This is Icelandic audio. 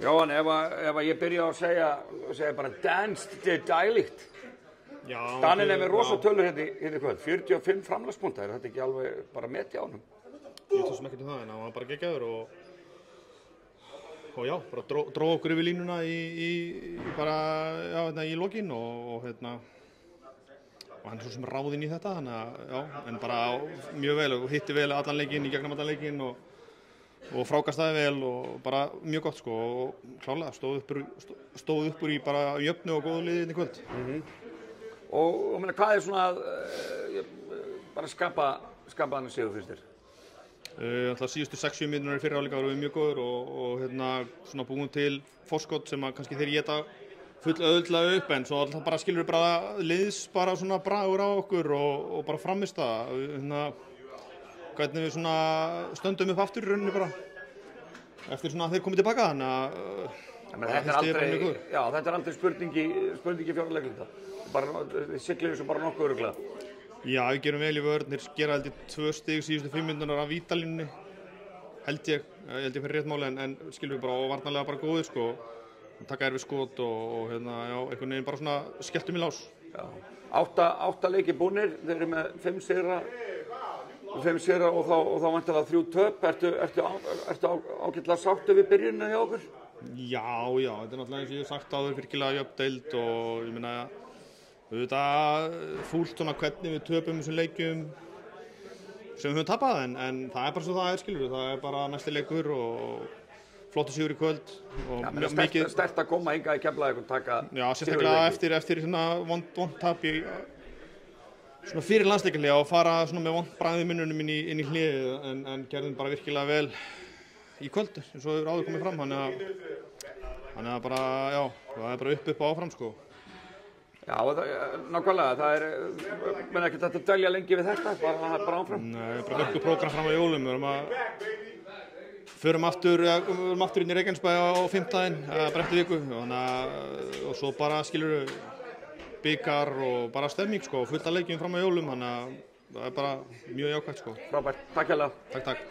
Já, en ef ég byrja að segja bara danskt, þetta er dælikt. Daninn með rosa tölur hérna í kvöld, 45 framlagspunktar, er þetta ekki alveg bara metið á honum? Ég tók sem ekkert það, en hann var bara geggjaður og já, bara dró okkur yfir línuna í lokin og hann er svo sem ráðinn í þetta, þannig að já, en bara mjög vel og hitti vel allan leikinn, í gegnum allan leikinn og frákastaði vel og bara mjög gott sko og klárlega stóð upp úr í bara jöfnu og góðu liði í kvöld. Og meina, hvað er svona bara skapa hann að sigur fyrst þér? Alltaf síðustu 6-7 mínútur í fyrri hálfleik voru við mjög góður og svona búin til forskot sem að kannski þeir éta full auðvitað upp en svo alltaf bara skilur bara liðs bara svona bragur á okkur og bara framist það hvernig við svona stöndum upp aftur í rauninni bara eftir svona að þeir komið tilbaka þetta er aldrei spurningi fjárleikluta bara siglir þessu bara nokkuð örugglega. Já, við gerum vel í vörn, þeir gera held ég 2 stig síðustu 5 mínútur af vítalínunni held ég fyrir rétt máli en skilur við bara og varnarlega bara góðir sko taka erfið skot og já, einhvern veginn bara svona skelltum í lás. Já, 8 leikir búnir, þeir eru með 5 sigra og þá væntanlega 3 töp. Ertu ágætlega sáttur við byrjunina hjá okkur? Já, þetta er náttúrulega eins og ég hef sagt áður virkilega jöfn deild og ég meina auðvitað fúlt svona hvernig við töpum þessum leikjum sem við höfum tapað en það er bara svo það skilur við, það er bara næsti leikur og flottur sigur í kvöld og mikið sterkt að koma hingað í Keflavík og taka já, sérstaklega eftir svona vond tap í svona fyrir landsleikjarlega og fara svona með vond bragð í munnunum inn í hliðið en gerðum bara virkilega vel í kvöld eins og hefur áður komið fram þannig að bara já, það er bara upp og áfram sko. Já, nákvæmlega, það er menn ekkert að dvelja lengi við þetta, bara áfram. Nei, bara upp prógram fram á jólum, við förum aftur inn í Reykjanesbæ á 5. brettu viku og svo bara skilur bikar og bara stemming sko, fullt af leikjum fram á jólum, þannig að það er bara mjög jákvæmt sko. Frábært, takk hérlega. Takk.